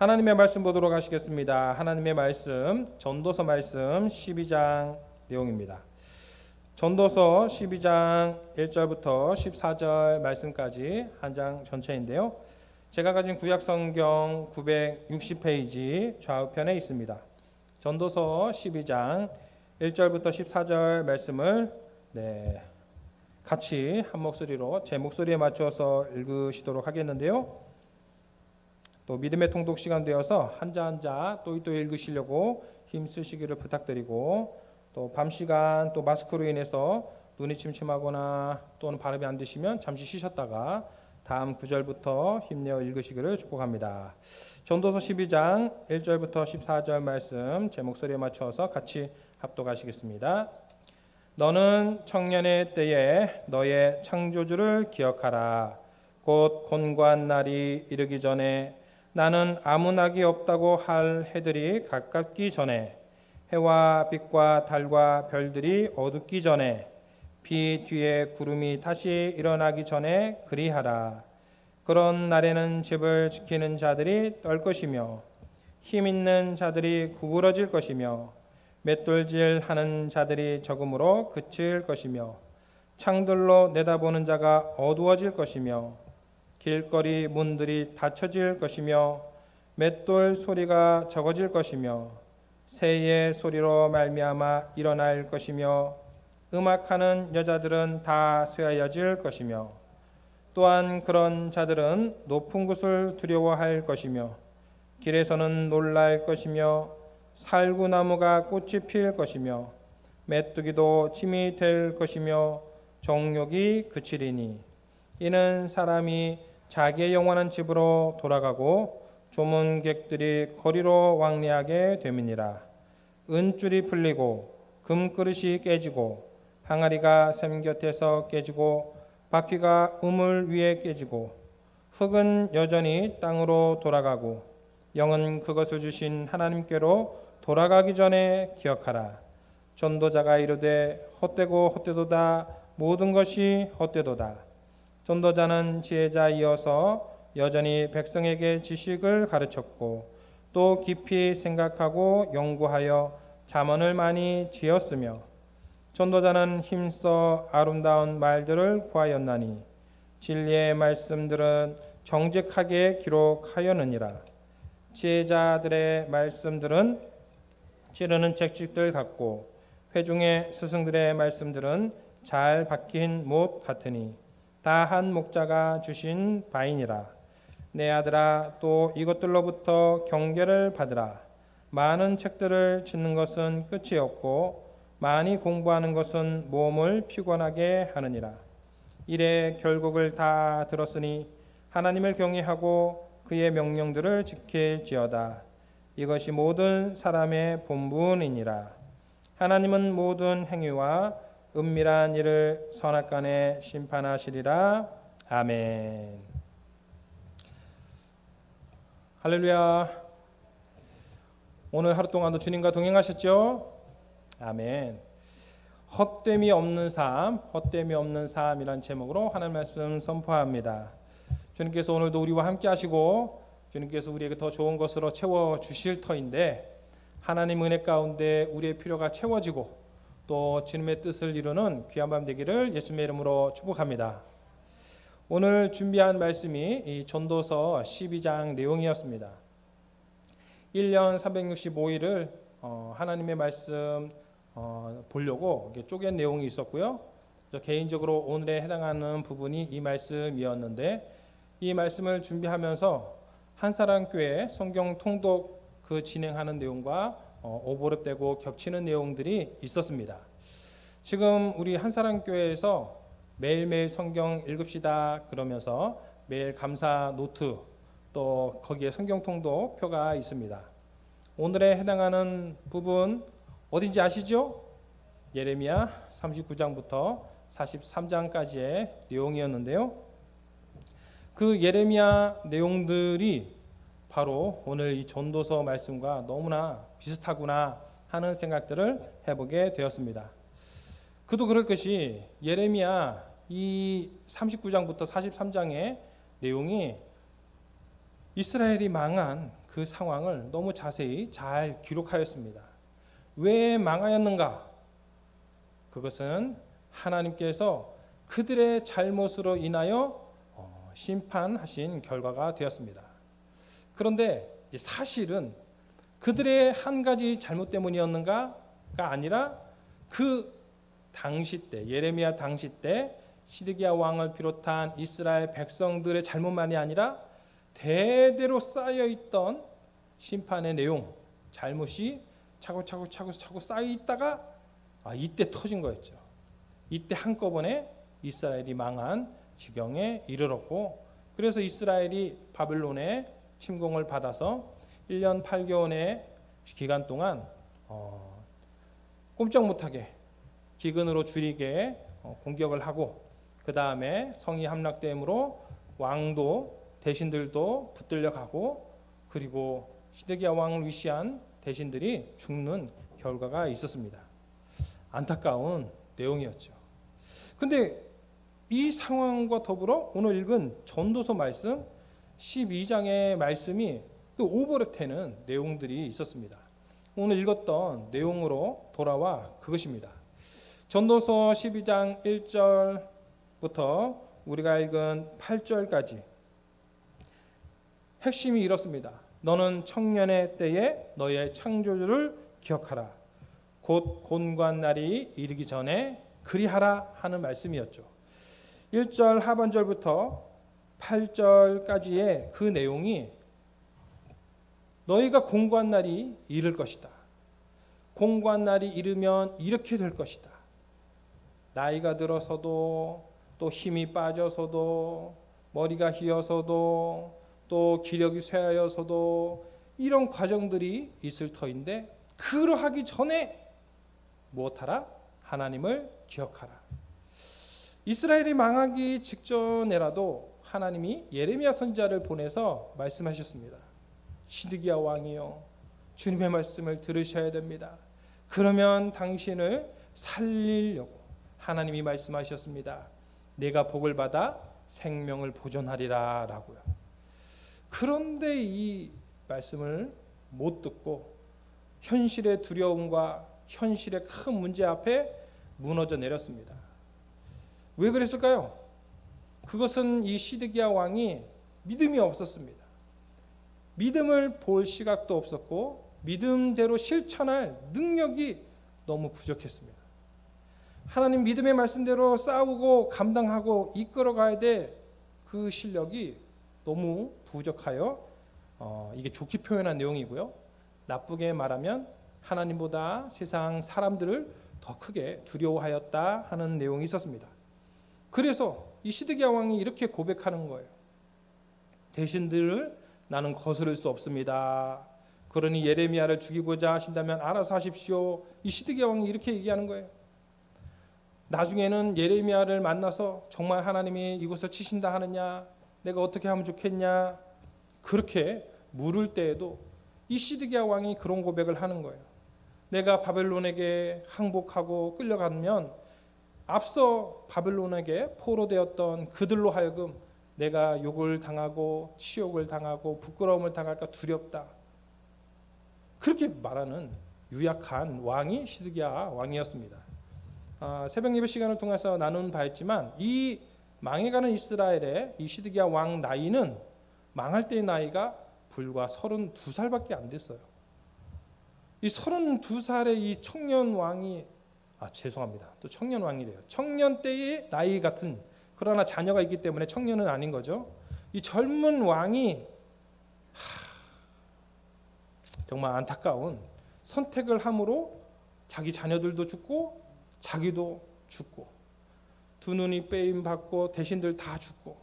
하나님의 말씀 보도록 하시겠습니다. 하나님의 말씀 전도서 말씀 12장 내용입니다. 전도서 12장 1절부터 14절 말씀까지 한 장 전체인데요. 제가 가진 구약 성경 960페이지 좌우편에 있습니다. 전도서 12장 1절부터 14절 말씀을 같이 한 목소리로 제 목소리에 맞춰서 읽으시도록 하겠는데요. 또 믿음의 통독 시간 되어서 한자 한자 또 읽으시려고 힘쓰시기를 부탁드리고, 또 밤 시간 또 마스크로 인해서 눈이 침침하거나 또는 발음이 안 되시면 잠시 쉬셨다가 다음 9절부터 힘내어 읽으시기를 축복합니다. 전도서 12장 1절부터 14절 말씀 제 목소리에 맞춰서 같이 합독하시겠습니다. 너는 청년의 때에 너의 창조주를 기억하라. 곧 곤고한 날이 이르기 전에 나는 아무 낙이 없다고 할 해들이 가깝기 전에, 해와 빛과 달과 별들이 어둡기 전에, 비 뒤에 구름이 다시 일어나기 전에 그리하라. 그런 날에는 집을 지키는 자들이 떨 것이며 힘 있는 자들이 구부러질 것이며 맷돌질하는 자들이 적음으로 그칠 것이며 창들로 내다보는 자가 어두워질 것이며 길거리 문들이 닫혀질 것이며 맷돌 소리가 적어질 것이며 새의 소리로 말미암아 일어날 것이며 음악하는 여자들은 다 쇠하여질 것이며 또한 그런 자들은 높은 곳을 두려워할 것이며 길에서는 놀랄 것이며 살구나무가 꽃이 필 것이며 메뚜기도 짐이 될 것이며 정욕이 그치리니, 이는 사람이 자기의 영원한 집으로 돌아가고 조문객들이 거리로 왕래하게 됨이니라. 은줄이 풀리고 금그릇이 깨지고 항아리가 샘 곁에서 깨지고 바퀴가 우물 위에 깨지고 흙은 여전히 땅으로 돌아가고 영은 그것을 주신 하나님께로 돌아가기 전에 기억하라. 전도자가 이르되 헛되고 헛되도다. 모든 것이 헛되도다. 전도자는 지혜자이어서 여전히 백성에게 지식을 가르쳤고 또 깊이 생각하고 연구하여 잠언을 많이 지었으며, 전도자는 힘써 아름다운 말들을 구하였나니 진리의 말씀들은 정직하게 기록하였느니라. 지혜자들의 말씀들은 찌르는 채찍들 같고 회중의 스승들의 말씀들은 잘 박힌 못 같으니 다 한 목자가 주신 바이니라. 내 아들아, 또 이것들로부터 경계를 받으라. 많은 책들을 짓는 것은 끝이 없고 많이 공부하는 것은 몸을 피곤하게 하느니라. 이래 결국을 다 들었으니 하나님을 경외하고 그의 명령들을 지킬지어다. 이것이 모든 사람의 본분이니라. 하나님은 모든 행위와 은밀한 일을 선악간에 심판하시리라. 아멘. 할렐루야. 오늘 하루 동안도 주님과 동행하셨죠? 아멘. 헛됨이 없는 삶, 헛됨이 없는 삶이란 제목으로 하나님 말씀 선포합니다. 주님께서 오늘도 우리와 함께 하시고 주님께서 우리에게 더 좋은 것으로 채워주실 터인데, 하나님 은혜 가운데 우리의 필요가 채워지고 또 주님의 뜻을 이루는 귀한 밤 되기를 예수님의 이름으로 축복합니다. 오늘 준비한 말씀이 이 전도서 12장 내용이었습니다. 1년 365일을 하나님의 말씀 보려고 쪼갠 내용이 있었고요. 개인적으로 오늘에 해당하는 부분이 이 말씀이었는데, 이 말씀을 준비하면서 한사랑교회 성경 통독 그 진행하는 내용과 오버랩되고 겹치는 내용들이 있었습니다. 지금 우리 한사랑교회에서 매일매일 성경 읽읍시다 그러면서 매일 감사 노트 또 거기에 성경 통독 표가 있습니다. 오늘에 해당하는 부분 어딘지 아시죠? 예레미야 39장부터 43장까지의 내용이었는데요. 그 예레미야 내용들이 바로 오늘 이 전도서 말씀과 너무나 비슷하구나 하는 생각들을 해보게 되었습니다. 그도 그럴 것이 예레미야 이 39장부터 43장의 내용이 이스라엘이 망한 그 상황을 너무 자세히 잘 기록하였습니다. 왜 망하였는가? 그것은 하나님께서 그들의 잘못으로 인하여 심판하신 결과가 되었습니다. 그런데 사실은 그들의 한 가지 잘못 때문이었는가가 아니라 그 당시 때, 예레미야 당시 때 시드기야 왕을 비롯한 이스라엘 백성들의 잘못만이 아니라 대대로 쌓여있던 심판의 내용, 잘못이 차고 쌓여있다가 이때 터진 거였죠. 이때 한꺼번에 이스라엘이 망한 지경에 이르렀고, 그래서 이스라엘이 바벨론의 침공을 받아서 1년 8개월의 기간 동안 꼼짝 못하게 기근으로 줄이게 공격을 하고, 그 다음에 성이 함락됨으로 왕도 대신들도 붙들려 가고, 그리고 시드기야 왕을 위시한 대신들이 죽는 결과가 있었습니다. 안타까운 내용이었죠. 근데 이 상황과 더불어 오늘 읽은 전도서 말씀 12장의 말씀이 또 오버랩되는 내용들이 있었습니다. 오늘 읽었던 내용으로 돌아와 그것입니다. 전도서 12장 1절부터 우리가 읽은 8절까지 핵심이 이렇습니다. 너는 청년의 때에 너의 창조주를 기억하라. 곧 곤고한 날이 이르기 전에 그리하라 하는 말씀이었죠. 1절 하반절부터 8절까지의 그 내용이 너희가 공고한 날이 이를 것이다. 공고한 날이 이르면 이렇게 될 것이다. 나이가 들어서도 또 힘이 빠져서도 머리가 휘어서도 또 기력이 쇠하여서도 이런 과정들이 있을 터인데, 그러하기 전에 무엇하라? 하나님을 기억하라. 이스라엘이 망하기 직전에라도 하나님이 예레미야 선지자를 보내서 말씀하셨습니다. 시드기야 왕이요, 주님의 말씀을 들으셔야 됩니다. 그러면 당신을 살리려고 하나님이 말씀하셨습니다. 내가 복을 받아 생명을 보존하리라 라고요. 그런데 이 말씀을 못 듣고 현실의 두려움과 현실의 큰 문제 앞에 무너져 내렸습니다. 왜 그랬을까요? 그것은 이 시드기야 왕이 믿음이 없었습니다. 믿음을 볼 시각도 없었고 믿음대로 실천할 능력이 너무 부족했습니다. 하나님 믿음의 말씀대로 싸우고 감당하고 이끌어가야 될 그 실력이 너무 부족하여 이게 좋게 표현한 내용이고요. 나쁘게 말하면 하나님보다 세상 사람들을 더 크게 두려워하였다 하는 내용이 있었습니다. 그래서 이 시드기야 왕이 이렇게 고백하는 거예요. 대신들을 나는 거스를 수 없습니다. 그러니 예레미야를 죽이고자 하신다면 알아서 하십시오. 이 시드기야 왕이 이렇게 얘기하는 거예요. 나중에는 예레미야를 만나서 정말 하나님이 이곳을 치신다 하느냐, 내가 어떻게 하면 좋겠냐, 그렇게 물을 때에도 이 시드기야 왕이 그런 고백을 하는 거예요. 내가 바벨론에게 항복하고 끌려가면 앞서 바벨론에게 포로되었던 그들로 하여금 내가 욕을 당하고 치욕을 당하고 부끄러움을 당할까 두렵다. 그렇게 말하는 유약한 왕이 시드기야 왕이었습니다. 새벽 예배 시간을 통해서 나눈 바였지만 이 망해가는 이스라엘의 이 시드기야 왕 나이는 망할 때의 나이가 불과 32살밖에 안 됐어요. 이 32살의 이 청년 왕이 죄송합니다. 또 청년 왕이래요. 청년 때의 나이 같은, 그러나 자녀가 있기 때문에 청년은 아닌 거죠. 이 젊은 왕이 정말 안타까운 선택을 함으로 자기 자녀들도 죽고 자기도 죽고 두 눈이 빼임 받고 대신들 다 죽고,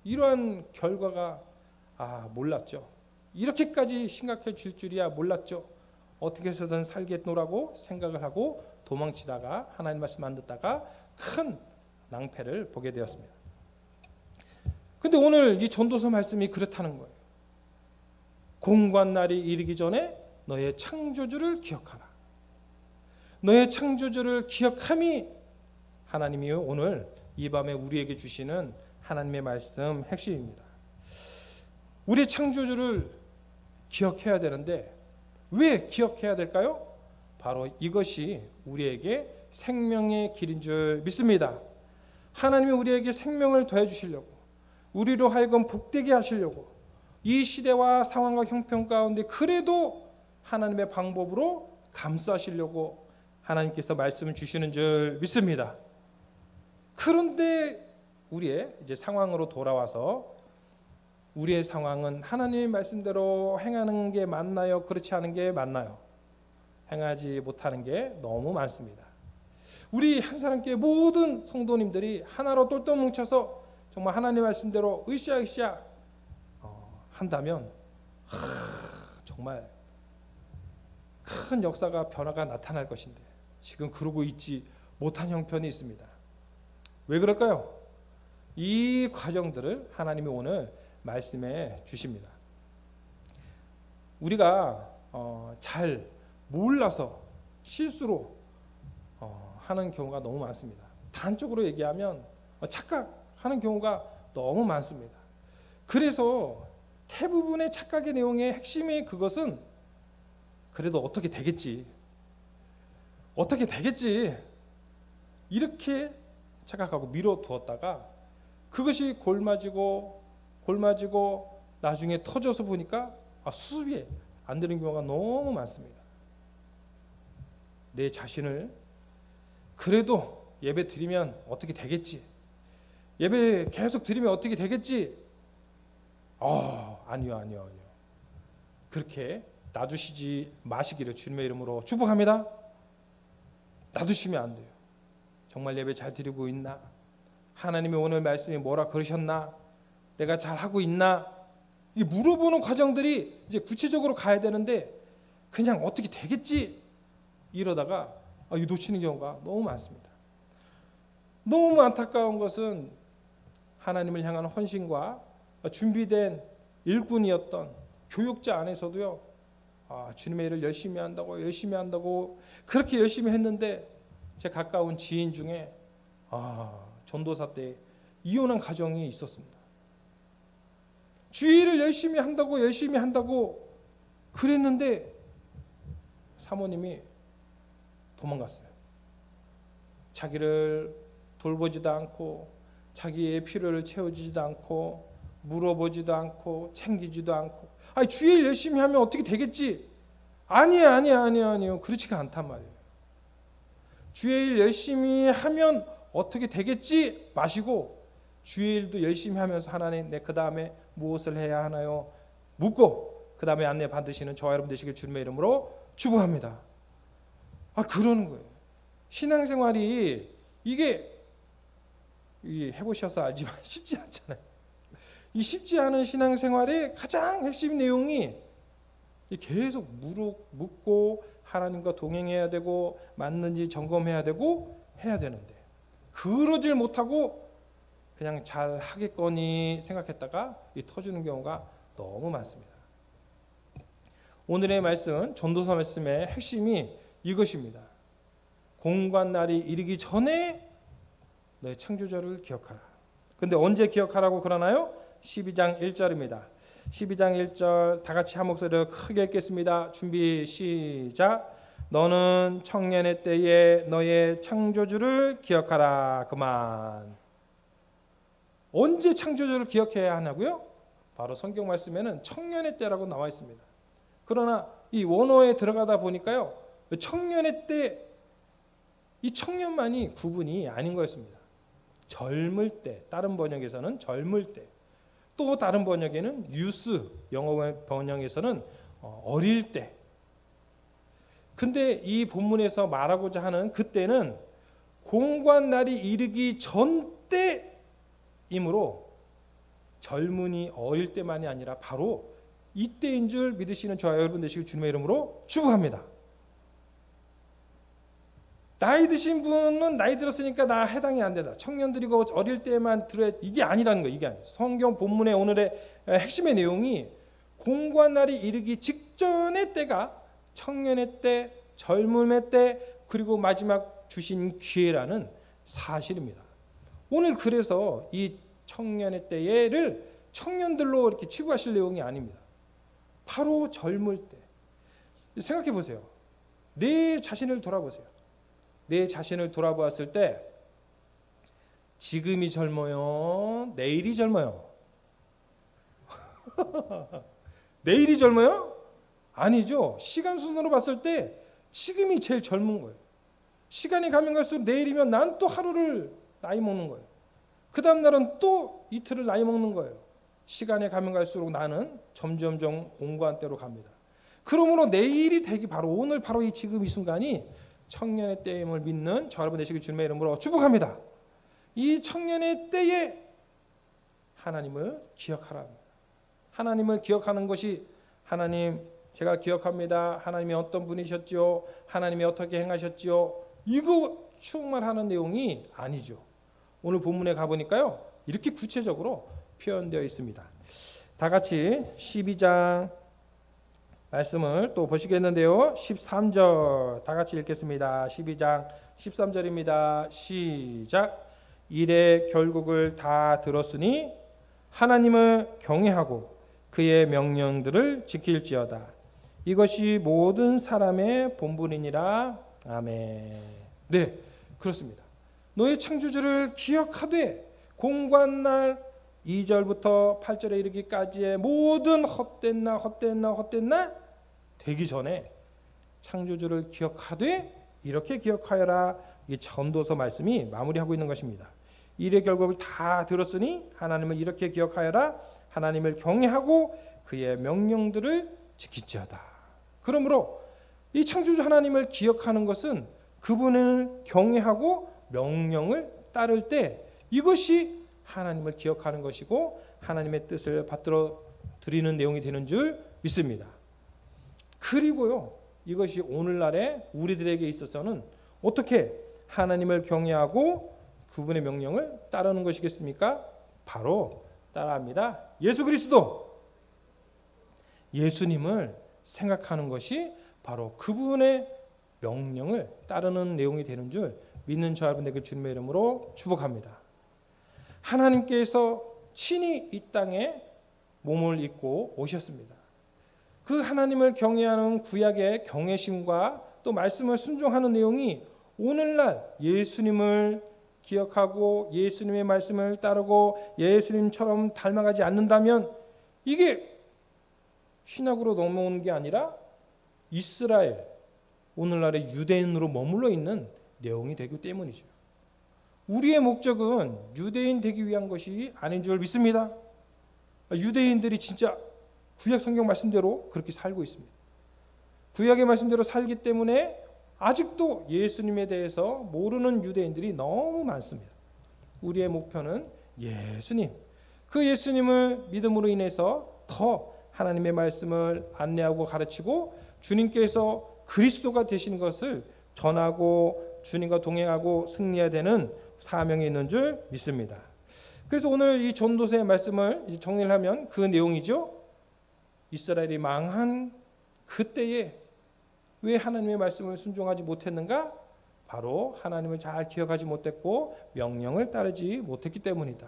이러한 결과가 몰랐죠. 이렇게까지 심각해질 줄이야 몰랐죠. 어떻게 해서든 살겠노라고 생각을 하고 도망치다가 하나님 말씀 안 듣다가 큰 낭패를 보게 되었습니다. 근데 오늘 이 전도서 말씀이 그렇다는 거예요. 공고한 날이 이르기 전에 너의 창조주를 기억하라. 너의 창조주를 기억함이 하나님이 오늘 이 밤에 우리에게 주시는 하나님의 말씀 핵심입니다. 우리 창조주를 기억해야 되는데 왜 기억해야 될까요? 바로 이것이 우리에게 생명의 길인 줄 믿습니다. 하나님이 우리에게 생명을 더해 주시려고, 우리로 하여금 복되게 하시려고, 이 시대와 상황과 형편 가운데 그래도 하나님의 방법으로 감싸시려고 하나님께서 말씀을 주시는 줄 믿습니다. 그런데 우리의 이제 상황으로 돌아와서 우리의 상황은 하나님의 말씀대로 행하는 게 맞나요? 그렇지 않은 게 맞나요? 행하지 못하는 게 너무 많습니다. 우리 한사람교회 모든 성도님들이 하나로 똘똘 뭉쳐서 정말 하나님의 말씀대로 으쌰으쌰 한다면 정말 큰 역사가 변화가 나타날 것인데 지금 그러고 있지 못한 형편이 있습니다. 왜 그럴까요? 이 과정들을 하나님이 오늘 말씀해 주십니다. 우리가 잘 몰라서 실수로 하는 경우가 너무 많습니다. 단적으로 얘기하면 착각하는 경우가 너무 많습니다. 그래서 대부분의 착각의 내용의 핵심이 그것은 그래도 어떻게 되겠지 이렇게 착각하고 미뤄두었다가 그것이 골마지고 나중에 터져서 보니까 수습이 안 되는 경우가 너무 많습니다. 내 자신을 그래도 예배 드리면 어떻게 되겠지, 예배 계속 드리면 어떻게 되겠지, 아니요. 그렇게 놔두시지 마시기를 주님의 이름으로 축복합니다. 놔두시면 안 돼요. 정말 예배 잘 드리고 있나? 하나님이 오늘 말씀이 뭐라 그러셨나? 내가 잘 하고 있나? 이 물어보는 과정들이 이제 구체적으로 가야 되는데 그냥 어떻게 되겠지 이러다가 이 놓치는 경우가 너무 많습니다. 너무 안타까운 것은 하나님을 향한 헌신과 준비된 일꾼이었던 교육자 안에서도요, 주님의 일을 열심히 한다고 그렇게 열심히 했는데 제 가까운 지인 중에 전도사 때 이혼한 가정이 있었습니다. 주의 일을 열심히 한다고 그랬는데 사모님이 도망갔어요. 자기를 돌보지도 않고 자기의 필요를 채워주지도 않고 물어보지도 않고 챙기지도 않고 주의 일 열심히 하면 어떻게 되겠지? 아니요. 그렇지가 않단 말이에요. 주의 일 열심히 하면 어떻게 되겠지 마시고 주의 일도 열심히 하면서 하나님 그 다음에 무엇을 해야 하나요? 묻고 그 다음에 안내 받으시는 저와 여러분 되시길 주님의 이름으로 축복합니다. 그러는 거예요. 신앙생활이 이게 해보셔서 알지만 쉽지 않잖아요. 이 쉽지 않은 신앙생활의 가장 핵심 내용이 계속 묻고 하나님과 동행해야 되고 맞는지 점검해야 되고 해야 되는데 그러질 못하고 그냥 잘 하겠거니 생각했다가 터지는 경우가 너무 많습니다. 오늘의 말씀, 전도서 말씀의 핵심이 이것입니다. 공관 날이 이르기 전에 너의 창조주를 기억하라. 근데 언제 기억하라고 그러나요? 12장 1절입니다. 12장 1절 다 같이 한 목소리로 크게 읽겠습니다. 준비 시작. 너는 청년의 때에 너의 창조주를 기억하라. 그만. 언제 창조주를 기억해야 하냐고요? 바로 성경 말씀에는 청년의 때라고 나와 있습니다. 그러나 이 원어에 들어가다 보니까요, 청년의 때, 이 청년만이 구분이 아닌 거였습니다. 젊을 때, 다른 번역에서는 젊을 때, 또 다른 번역에는 유스, 영어 번역에서는 어릴 때. 근데 이 본문에서 말하고자 하는 그때는 공관 날이 이르기 전 때이므로 젊은이 어릴 때만이 아니라 바로 이때인 줄 믿으시는 저와 여러분 되시길 주님의 이름으로 축복합니다. 나이 드신 분은 나이 들었으니까 나 해당이 안 된다. 청년들이고 어릴 때만 들어야 이게 아니라는 거예요. 이게 아니에요. 성경 본문의 오늘의 핵심의 내용이 공관 날이 이르기 직전의 때가 청년의 때, 젊음의 때, 그리고 마지막 주신 기회라는 사실입니다. 오늘 그래서 이 청년의 때를 청년들로 이렇게 치부하실 내용이 아닙니다. 바로 젊을 때 생각해 보세요. 내 자신을 돌아보세요. 내 자신을 돌아보았을 때 지금이 젊어요? 내일이 젊어요? 내일이 젊어요? 아니죠. 시간 순으로 봤을 때 지금이 제일 젊은 거예요. 시간이 가면 갈수록 내일이면 난 또 하루를 나이 먹는 거예요. 그 다음 날은 또 이틀을 나이 먹는 거예요. 시간이 가면 갈수록 나는 점점점 공고한 때로 갑니다. 그러므로 내일이 되기 바로 오늘 바로 이 지금 이 순간이 청년의 때임을 믿는 저 여러분 되시길 주님의 이름으로 축복합니다. 이 청년의 때에 하나님을 기억하라 합니다. 하나님을 기억하는 것이 하나님 제가 기억합니다. 하나님이 어떤 분이셨지요? 하나님이 어떻게 행하셨지요? 이거 충만하는 내용이 아니죠. 오늘 본문에 가보니까요. 이렇게 구체적으로 표현되어 있습니다. 다 같이 12장 말씀을 또 보시겠는데요. 13절 다 같이 읽겠습니다. 12장 13절입니다. 시작. 이래 결국을 다 들었으니 하나님을 경외하고 그의 명령들을 지킬지어다. 이것이 모든 사람의 본분이니라. 아멘. 네, 그렇습니다. 너의 창조주를 기억하되 공고한 날 2절부터 8절에 이르기까지의 모든 헛된 날 되기 전에 창조주를 기억하되 이렇게 기억하여라. 이 전도서 말씀이 마무리하고 있는 것입니다. 이래 결국을 다 들었으니 하나님을 이렇게 기억하여라. 하나님을 경외하고 그의 명령들을 지킬지어다. 그러므로 이 창조주 하나님을 기억하는 것은 그분을 경외하고 명령을 따를 때 이것이 하나님을 기억하는 것이고 하나님의 뜻을 받들어 드리는 내용이 되는 줄 믿습니다. 그리고요, 이것이 오늘날의 우리들에게 있어서는 어떻게 하나님을 경외하고 그분의 명령을 따르는 것이겠습니까? 바로 따라합니다. 예수 그리스도, 예수님을 생각하는 것이 바로 그분의 명령을 따르는 내용이 되는 줄 믿는 저 여러분에게 주님의 이름으로 축복합니다. 하나님께서 친히 이 땅에 몸을 입고 오셨습니다. 그 하나님을 경외하는 구약의 경외심과 또 말씀을 순종하는 내용이 오늘날 예수님을 기억하고 예수님의 말씀을 따르고 예수님처럼 닮아가지 않는다면 이게 신약으로 넘어오는 게 아니라 이스라엘, 오늘날의 유대인으로 머물러 있는 내용이 되기 때문이죠. 우리의 목적은 유대인 되기 위한 것이 아닌 줄 믿습니다. 유대인들이 진짜 구약 성경 말씀대로 그렇게 살고 있습니다. 구약의 말씀대로 살기 때문에 아직도 예수님에 대해서 모르는 유대인들이 너무 많습니다. 우리의 목표는 예수님, 그 예수님을 믿음으로 인해서 더 하나님의 말씀을 안내하고 가르치고 주님께서 그리스도가 되신 것을 전하고 주님과 동행하고 승리해야 되는 사명이 있는 줄 믿습니다. 그래서 오늘 이 전도서의 말씀을 정리를 하면 그 내용이죠. 이스라엘이 망한 그때에 왜 하나님의 말씀을 순종하지 못했는가? 바로 하나님을 잘 기억하지 못했고 명령을 따르지 못했기 때문이다.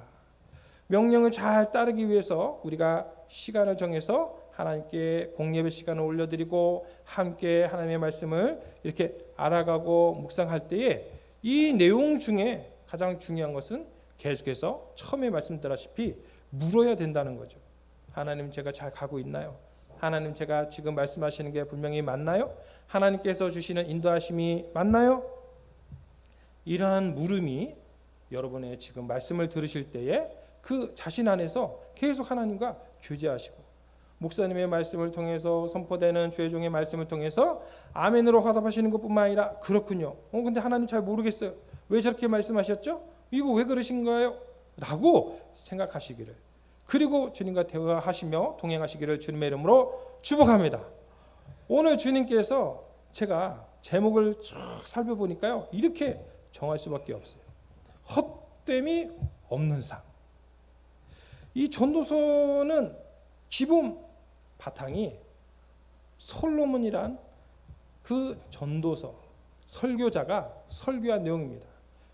명령을 잘 따르기 위해서 우리가 시간을 정해서 하나님께 공예배 시간을 올려드리고 함께 하나님의 말씀을 이렇게 알아가고 묵상할 때에 이 내용 중에 가장 중요한 것은 계속해서 처음에 말씀드렸다시피 물어야 된다는 거죠. 하나님 제가 잘 가고 있나요? 하나님 제가 지금 말씀하시는 게 분명히 맞나요? 하나님께서 주시는 인도하심이 맞나요? 이러한 물음이 여러분의 지금 말씀을 들으실 때에 그 자신 안에서 계속 하나님과 교제하시고 목사님의 말씀을 통해서 선포되는 주의 종의 말씀을 통해서 아멘으로 화답하시는 것뿐만 아니라 그렇군요. 근데 하나님 잘 모르겠어요. 왜 저렇게 말씀하셨죠? 이거 왜 그러신 거예요? 라고 생각하시기를, 그리고 주님과 대화하시며 동행하시기를 주님의 이름으로 축복합니다. 오늘 주님께서 제가 제목을 쭉 살펴보니까요, 이렇게 정할 수밖에 없어요. 헛됨이 없는 삶. 이 전도서는 기본 바탕이 솔로몬이란 그 전도서 설교자가 설교한 내용입니다.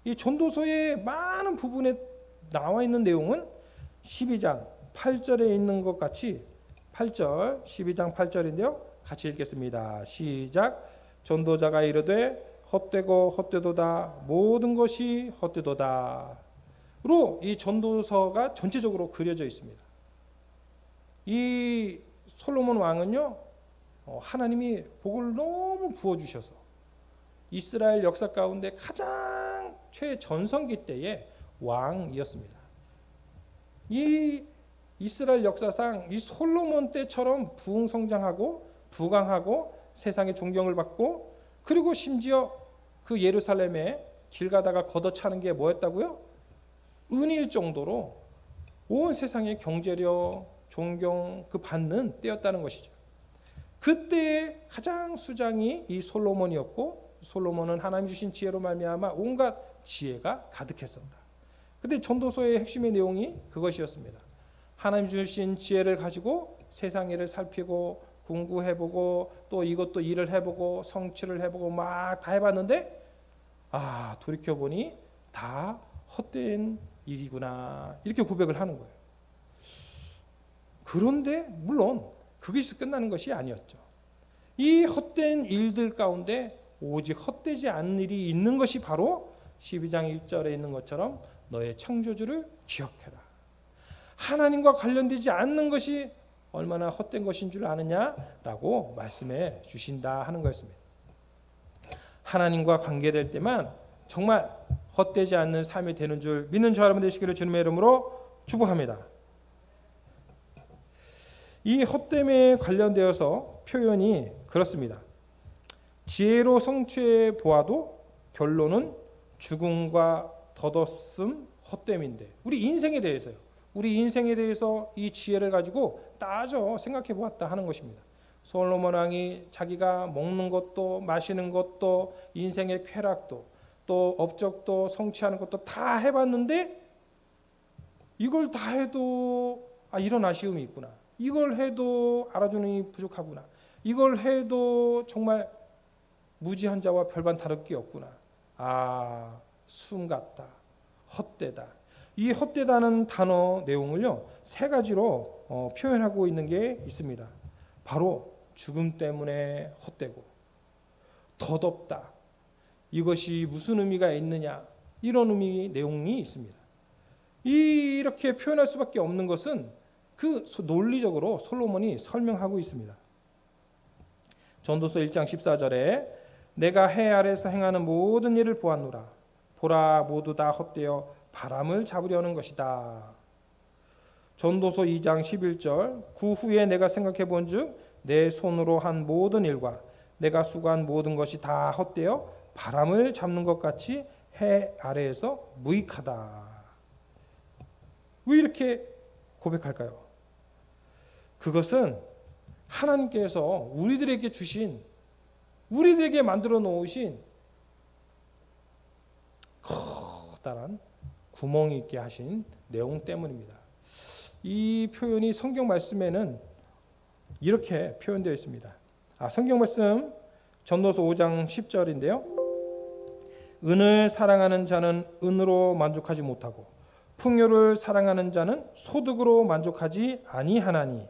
이 전도서의 많은 부분에 나와 있는 내용은 12장 8절에 있는 것 같이 8절, 12장 8절인데요. 같이 읽겠습니다. 시작. 전도자가 이르되 헛되고 헛되도다. 모든 것이 헛되도다. 로 이 전도서가 전체적으로 그려져 있습니다. 이 솔로몬 왕은요, 하나님이 복을 너무 부어주셔서 이스라엘 역사 가운데 가장 최전성기 때의 왕이었습니다. 이 이스라엘 역사상 이 솔로몬 때처럼 부흥성장하고 부강하고 세상의 존경을 받고, 그리고 심지어 그 예루살렘에 길 가다가 걷어차는 게 뭐였다고요? 은일 정도로 온 세상의 경제력, 존경 그 받는 때였다는 것이죠. 그때의 가장 수장이 이 솔로몬이었고, 솔로몬은 하나님 주신 지혜로 말미암아 온갖 지혜가 가득했었다. 근데 전도서의 핵심의 내용이 그것이었습니다. 하나님 주신 지혜를 가지고 세상 일을 살피고 공부해보고 또 이것도 일을 해보고 성취를 해보고 막 다 해봤는데, 돌이켜보니 다 헛된 일이구나, 이렇게 고백을 하는 거예요. 그런데 물론 그것이 끝나는 것이 아니었죠. 이 헛된 일들 가운데 오직 헛되지 않는 일이 있는 것이 바로 12장 1절에 있는 것처럼 너의 창조주를 기억해라. 하나님과 관련되지 않는 것이 얼마나 헛된 것인 줄 아느냐라고 말씀해 주신다 하는 거였습니다. 하나님과 관계될 때만 정말 헛되지 않는 삶이 되는 줄 믿는 저 여러분 되시기를 주님의 이름으로 축복합니다. 이 헛됨에 관련되어서 표현이 그렇습니다. 지혜로 성취해 보아도 결론은 죽음과 덧없음, 헛됨인데, 우리 인생에 대해서 이 지혜를 가지고 따져 생각해 보았다 하는 것입니다. 솔로몬 왕이 자기가 먹는 것도 마시는 것도 인생의 쾌락도 또 업적도 성취하는 것도 다 해봤는데, 이걸 다 해도 이런 아쉬움이 있구나, 이걸 해도 알아주는 이 부족하구나, 이걸 해도 정말 무지한 자와 별반 다를 게 없구나, 숨 같다, 헛되다. 이 헛되다는 단어 내용을요, 세 가지로 표현하고 있는 게 있습니다. 바로 죽음 때문에 헛되고, 덧없다, 이것이 무슨 의미가 있느냐, 이런 내용이 있습니다. 이렇게 표현할 수밖에 없는 것은 그 논리적으로 솔로몬이 설명하고 있습니다. 전도서 1장 14절에 내가 해 아래서 행하는 모든 일을 보았노라. 보라, 모두 다 헛되어 바람을 잡으려는 것이다. 전도서 2장 11절 그 후에 내가 생각해 본즉 내 손으로 한 모든 일과 내가 수고한 모든 것이 다 헛되어 바람을 잡는 것 같이 해 아래에서 무익하다. 왜 이렇게 고백할까요? 그것은 하나님께서 우리들에게 주신, 우리들에게 만들어 놓으신 커다란 구멍이 있게 하신 내용 때문입니다. 이 표현이 성경 말씀에는 이렇게 표현되어 있습니다. 성경 말씀 전도서 5장 10절인데요. 은을 사랑하는 자는 은으로 만족하지 못하고 풍요를 사랑하는 자는 소득으로 만족하지 아니하나니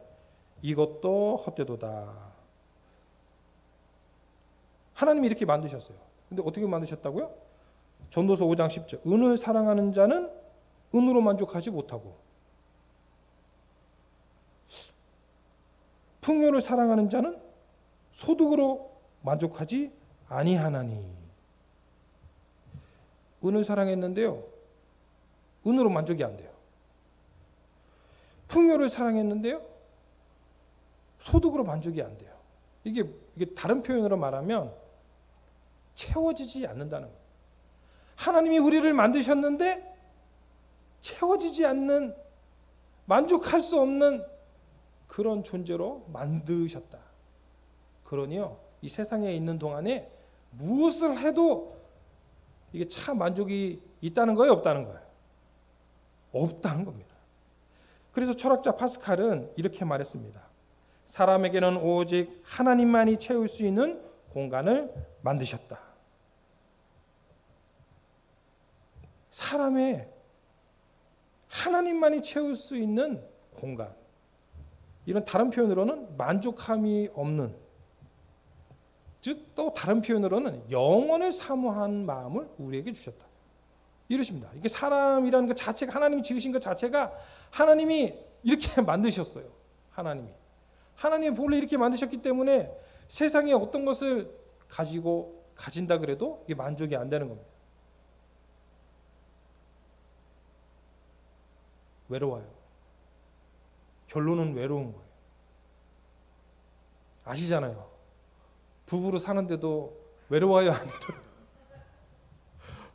이것도 헛되도다. 하나님이 이렇게 만드셨어요. 근데 어떻게 만드셨다고요? 전도서 5장 10절 은을 사랑하는 자는 은으로 만족하지 못하고 풍요를 사랑하는 자는 소득으로 만족하지 아니하나니. 은을 사랑했는데요, 은으로 만족이 안 돼요. 풍요를 사랑했는데요, 소득으로 만족이 안 돼요. 이게 다른 표현으로 말하면 채워지지 않는다는 거예요. 하나님이 우리를 만드셨는데 채워지지 않는, 만족할 수 없는 그런 존재로 만드셨다. 그러니요, 이 세상에 있는 동안에 무엇을 해도 이게 참 만족이 있다는 거예요, 없다는 거예요? 없다는 겁니다. 그래서 철학자 파스칼은 이렇게 말했습니다. 사람에게는 오직 하나님만이 채울 수 있는 공간을 만드셨다. 사람의 하나님만이 채울 수 있는 공간, 이런 다른 표현으로는 만족함이 없는, 즉 또 다른 표현으로는 영원을 사모한 마음을 우리에게 주셨다. 이러십니다. 이게 사람이라는 것 자체가, 하나님이 지으신 것 자체가 하나님이 이렇게 만드셨어요. 하나님이 본래 이렇게 만드셨기 때문에 세상에 어떤 것을 가진다 그래도 이게 만족이 안 되는 겁니다. 외로워요. 결론은 외로운 거예요. 아시잖아요. 부부로 사는데도 외로워요, 안 외로워요?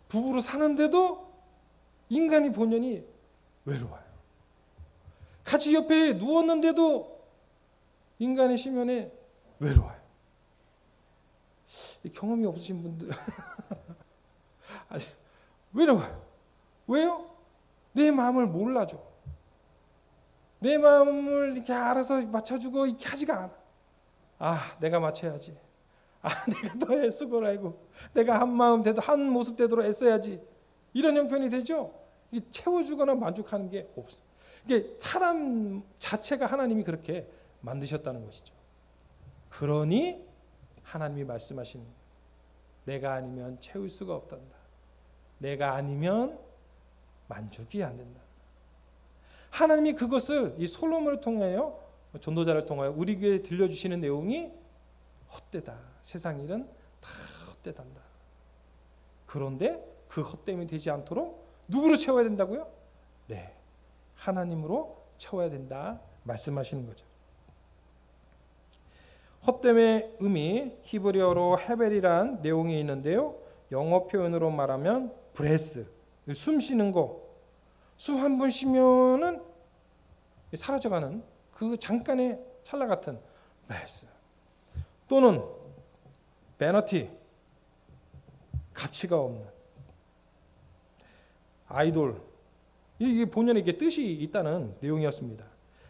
부부로 사는데도 인간의 본연이 외로워요. 같이 옆에 누웠는데도 인간의 심연에 외로워요. 경험이 없으신 분들 아니, 외로워요. 왜요? 내 마음을 몰라줘. 내 마음을 이렇게 알아서 맞춰주고 이렇게 하지가 않아. 내가 맞춰야지. 내가 더 애쓰고 하고, 내가 한 마음 되도록, 한 모습 되도록 애써야지. 이런 형편이 되죠. 이 채워주거나 만족하는 게 없어. 이게 사람 자체가 하나님이 그렇게 만드셨다는 것이죠. 그러니 하나님이 말씀하시는, 내가 아니면 채울 수가 없단다. 내가 아니면 만족이 안 된다. 하나님이 그것을 이 솔로몬을 통하여, 전도자를 통하여 우리 교회에 들려주시는 내용이 헛되다. 세상 일은 다 헛되단다. 그런데 그 헛됨이 되지 않도록 누구로 채워야 된다고요? 네, 하나님으로 채워야 된다 말씀하시는 거죠. 헛됨의 의미, 히브리어로 헤벨이란 내용이 있는데요, 영어 표현으로 말하면 브레스, 숨 쉬는 거. 숨 한 번 쉬면은 사라져가는 그 잠깐의 찰나 같은 브레스. 또는 베너티, 가치가 없는 아이돌. 이게 본연에 이게 뜻이 있다는 내용이었습니다.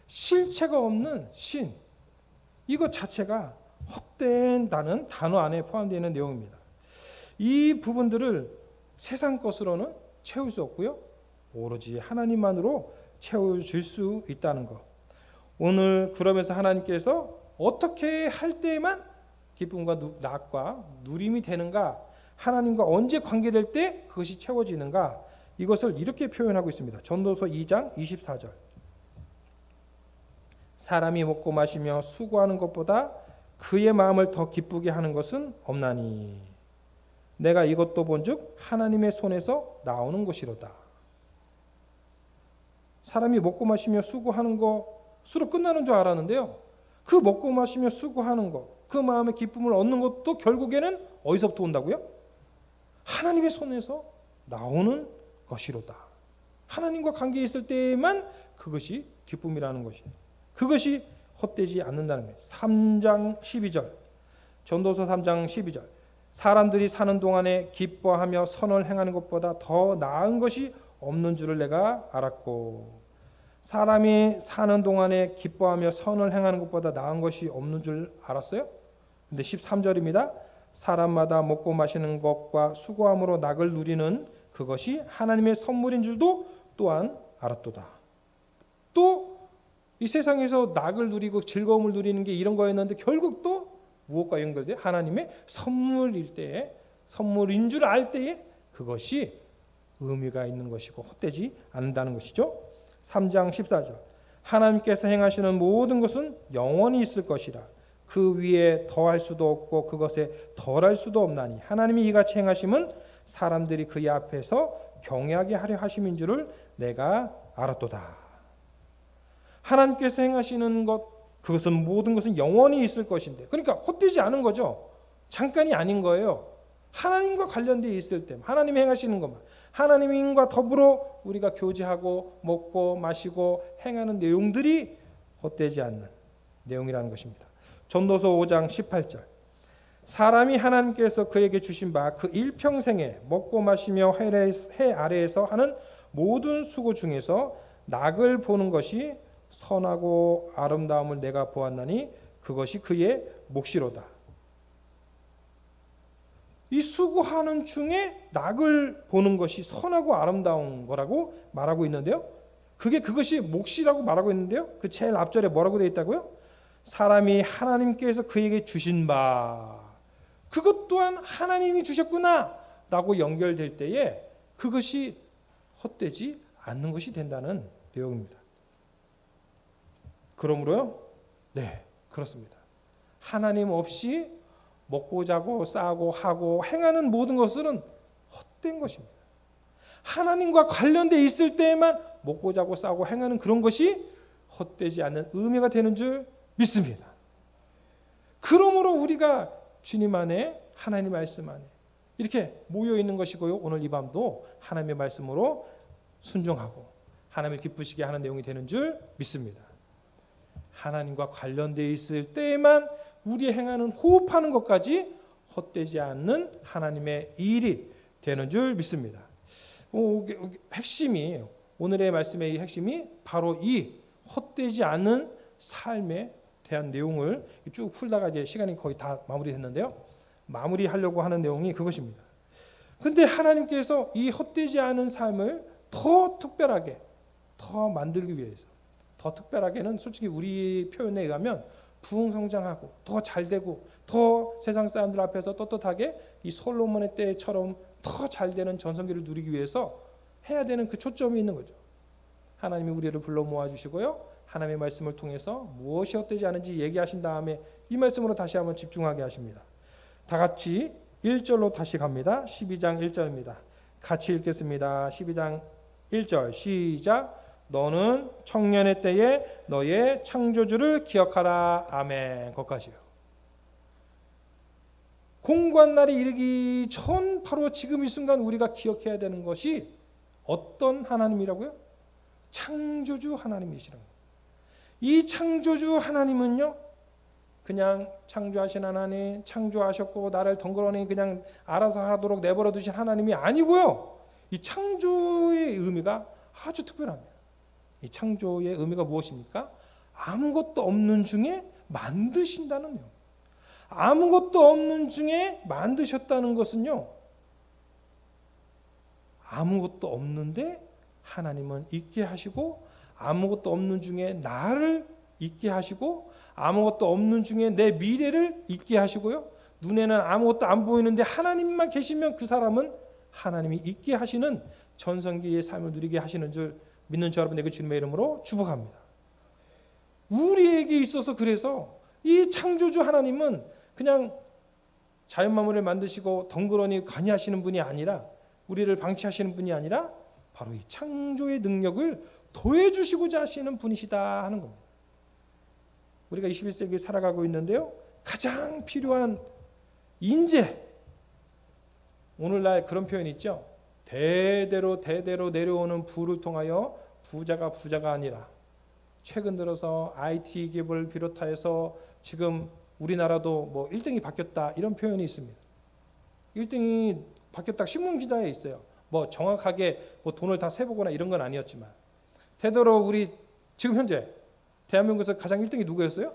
실체가 없는 신, 이것 자체가 헛된다는 단어 안에 포함되어 있는 내용입니다. 이 부분들을 세상 것으로는 채울 수 없고요, 오로지 하나님만으로 채워줄 수 있다는 것. 오늘 그러면서 하나님께서 어떻게 할 때에만 기쁨과 낙과 누림이 되는가, 하나님과 언제 관계될 때 그것이 채워지는가, 이것을 이렇게 표현하고 있습니다. 전도서 2장 24절. 사람이 먹고 마시며 수고하는 것보다 그의 마음을 더 기쁘게 하는 것은 없나니 내가 이것도 본즉 하나님의 손에서 나오는 것이로다. 사람이 먹고 마시며 수고하는 것으로 끝나는 줄 알았는데요, 그 먹고 마시며 수고하는 것, 그 마음의 기쁨을 얻는 것도 결국에는 어디서부터 온다고요? 하나님의 손에서 나오는 것이로다. 하나님과 관계에 있을 때에만 그것이 기쁨이라는 것이, 그것이 헛되지 않는다는 거예요. 3장 12절, 전도서 3장 12절. 사람들이 사는 동안에 기뻐하며 선을 행하는 것보다 더 나은 것이 없는 줄을 내가 알았고. 사람이 사는 동안에 기뻐하며 선을 행하는 것보다 나은 것이 없는 줄 알았어요? 근데 13절입니다. 사람마다 먹고 마시는 것과 수고함으로 낙을 누리는 그것이 하나님의 선물인 줄도 또한 알았도다. 또 이 세상에서 낙을 누리고 즐거움을 누리는 게 이런 거였는데 결국 또 무엇과 연결돼? 하나님의 선물일 때에, 선물인 줄 알 때에 그것이 의미가 있는 것이고 헛되지 않는다는 것이죠. 3장 14절. 하나님께서 행하시는 모든 것은 영원히 있을 것이라. 그 위에 더할 수도 없고 그것에 덜할 수도 없나니 하나님이 이같이 행하심은 사람들이 그의 앞에서 경외하게 하려 하심인 줄을 내가 알았도다. 하나님께서 행하시는 것, 그것은 모든 것은 영원히 있을 것인데, 그러니까 헛되지 않은 거죠. 잠깐이 아닌 거예요. 하나님과 관련되어 있을 때 하나님이 행하시는 것만, 하나님과 더불어 우리가 교제하고 먹고 마시고 행하는 내용들이 헛되지 않는 내용이라는 것입니다. 전도서 5장 18절. 사람이 하나님께서 그에게 주신 바 그 일평생에 먹고 마시며 해 아래에서 하는 모든 수고 중에서 낙을 보는 것이 선하고 아름다움을 내가 보았나니 그것이 그의 몫이로다. 이 수고하는 중에 낙을 보는 것이 선하고 아름다운 거라고 말하고 있는데요, 그것이 몫이라고 말하고 있는데요. 그 제일 앞절에 뭐라고 되어 있다고요? 사람이 하나님께서 그에게 주신 바, 그것 또한 하나님이 주셨구나 라고 연결될 때에 그것이 헛되지 않는 것이 된다는 내용입니다. 그러므로요, 네, 그렇습니다. 하나님 없이 먹고 자고 싸고 하고 행하는 모든 것은 헛된 것입니다. 하나님과 관련돼 있을 때에만 먹고 자고 싸고 행하는 그런 것이 헛되지 않는 의미가 되는 줄 믿습니다. 그러므로 우리가 주님 안에, 하나님 말씀 안에 이렇게 모여 있는 것이고요. 오늘 이 밤도 하나님의 말씀으로 순종하고 하나님을 기쁘시게 하는 내용이 되는 줄 믿습니다. 하나님과 관련되어 있을 때에만 우리 행하는 호흡하는 것까지 헛되지 않는 하나님의 일이 되는 줄 믿습니다. 핵심이, 오늘의 말씀의 이 핵심이 바로 이 헛되지 않는 삶에 대한 내용을 쭉 풀다가 이제 시간이 거의 다 마무리됐는데요. 마무리하려고 하는 내용이 그것입니다. 근데 하나님께서 이 헛되지 않은 삶을 더 특별하게, 더 만들기 위해서, 더 특별하게는 솔직히 우리 표현에 의하면 부흥성장하고 더 잘되고 더 세상 사람들 앞에서 떳떳하게 이 솔로몬의 때처럼 더 잘되는 전성기를 누리기 위해서 해야 되는 그 초점이 있는 거죠. 하나님이 우리를 불러 모아주시고요, 하나님의 말씀을 통해서 무엇이 헛되지 않은지 얘기하신 다음에 이 말씀으로 다시 한번 집중하게 하십니다. 다 같이 1절로 다시 갑니다. 12장 1절입니다. 같이 읽겠습니다. 12장 1절 시작. 너는 청년의 때에 너의 창조주를 기억하라. 아멘. 거기까지요. 공고한 날이 이르기 전 바로 지금 이 순간 우리가 기억해야 되는 것이 어떤 하나님이라고요? 창조주 하나님이시라고. 이 창조주 하나님은요, 그냥 창조하신 하나님, 창조하셨고 나를 덩그러니 그냥 알아서 하도록 내버려 두신 하나님이 아니고요. 이 창조의 의미가 아주 특별합니다. 이 창조의 의미가 무엇입니까? 아무것도 없는 중에 만드신다는 내용. 아무것도 없는 중에 만드셨다는 것은요, 아무것도 없는데 하나님은 있게 하시고, 아무것도 없는 중에 나를 있게 하시고, 아무것도 없는 중에 내 미래를 있게 하시고요, 눈에는 아무것도 안 보이는데 하나님만 계시면 그 사람은 하나님이 있게 하시는 전성기의 삶을 누리게 하시는 줄 믿는 저 여러분에게 주님의 이름으로 축복합니다. 우리에게 있어서 그래서 이 창조주 하나님은 그냥 자연 만물을 만드시고 덩그러니 관여하시는 분이 아니라, 우리를 방치하시는 분이 아니라 바로 이 창조의 능력을 더해 주시고자 하시는 분이시다 하는 겁니다. 우리가 21세기에 살아가고 있는데요, 가장 필요한 인재, 오늘날 그런 표현이 있죠. 대대로 내려오는 부를 통하여 부자가 아니라, 최근 들어서 IT 기업을 비롯하여서 지금 우리나라도 뭐 1등이 바뀌었다 이런 표현이 있습니다. 1등이 바뀌었다 신문 기사에 있어요. 뭐 정확하게 뭐 돈을 다 세보거나 이런 건 아니었지만, 되도록 우리 지금 현재 대한민국에서 가장 1등이 누구였어요?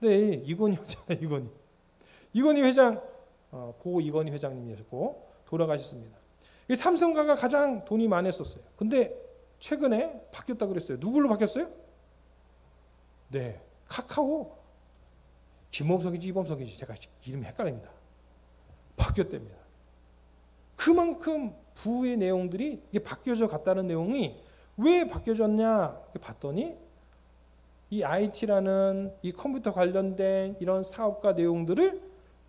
네, 이건희 회장. 이건희 회장, 고 이건희 회장님이셨고 돌아가셨습니다. 이 삼성가가 가장 돈이 많았었어요. 근데 최근에 바뀌었다 그랬어요. 누구로 바뀌었어요? 네, 카카오. 김범석이지 이범석이지 제가 이름이 헷갈립니다. 바뀌었답니다. 그만큼 부의 내용들이 이게 바뀌어져 갔다는 내용이 왜 바뀌어졌냐 봤더니 이 IT라는 이 컴퓨터 관련된 이런 사업가 내용들을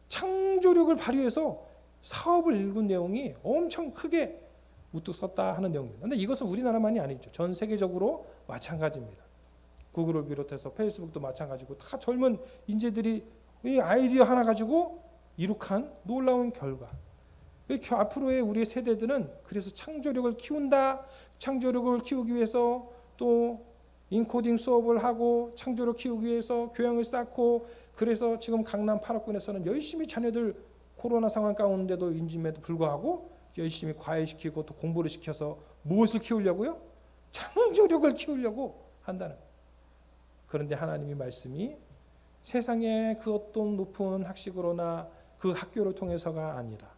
창조력을 발휘해서 사업을 일군 내용이 엄청 크게 우뚝 섰다 하는 내용입니다. 그런데 이것은 우리나라만이 아니죠. 전 세계적으로 마찬가지입니다. 구글을 비롯해서 페이스북도 마찬가지고 다 젊은 인재들이 이 아이디어 하나 가지고 이룩한 놀라운 결과. 앞으로의 우리 세대들은 그래서 창조력을 키운다. 창조력을 키우기 위해서 또 인코딩 수업을 하고 창조력 키우기 위해서 교양을 쌓고, 그래서 지금 강남 8학군에서는 열심히 자녀들 코로나 상황 가운데도 인짐에도 불구하고 열심히 과외시키고 또 공부를 시켜서 무엇을 키우려고요? 창조력을 키우려고 한다는 거예요. 그런데 하나님의 말씀이 세상의 그 어떤 높은 학식으로나 그 학교를 통해서가 아니라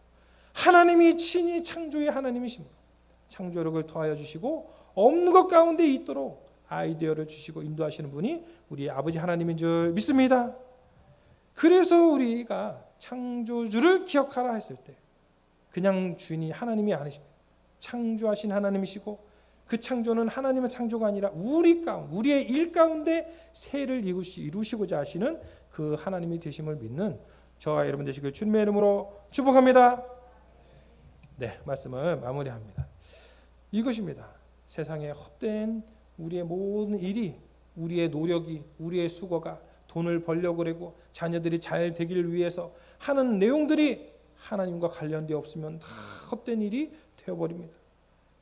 하나님이 친히 창조의 하나님이십니다. 창조력을 더하여 주시고 없는 것 가운데 있도록 아이디어를 주시고 인도하시는 분이 우리 아버지 하나님인 줄 믿습니다. 그래서 우리가 창조주를 기억하라 했을 때 그냥 주인이 하나님이 아니십니다. 창조하신 하나님이시고 그 창조는 하나님의 창조가 아니라 우리의 일 가운데 세를 이루시고자 하시는 그 하나님이 되심을 믿는 저와 여러분 되시길 주님의 이름으로 축복합니다. 네, 말씀을 마무리합니다. 이것입니다. 세상에 헛된 우리의 모든 일이, 우리의 노력이, 우리의 수고가 돈을 벌려고 그러고 자녀들이 잘 되길 위해서 하는 내용들이 하나님과 관련되어 없으면 다 헛된 일이 되어버립니다.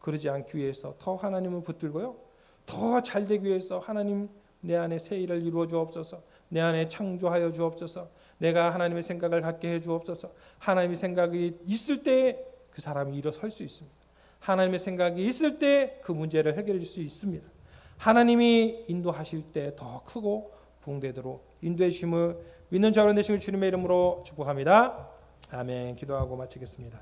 그러지 않기 위해서 더 하나님을 붙들고요, 더 잘 되기 위해서 하나님 내 안에 새 일을 이루어 주옵소서, 내 안에 창조하여 주옵소서, 내가 하나님의 생각을 갖게 해 주옵소서. 하나님의 생각이 있을 때 그 사람이 일어설 수 있습니다. 하나님의 생각이 있을 때 그 문제를 해결해 줄 수 있습니다. 하나님이 인도하실 때 더 크고 부흥되도록 인도해 주심을 믿는 자로 되시길 주님의 이름으로 축복합니다. 아멘. 기도하고 마치겠습니다.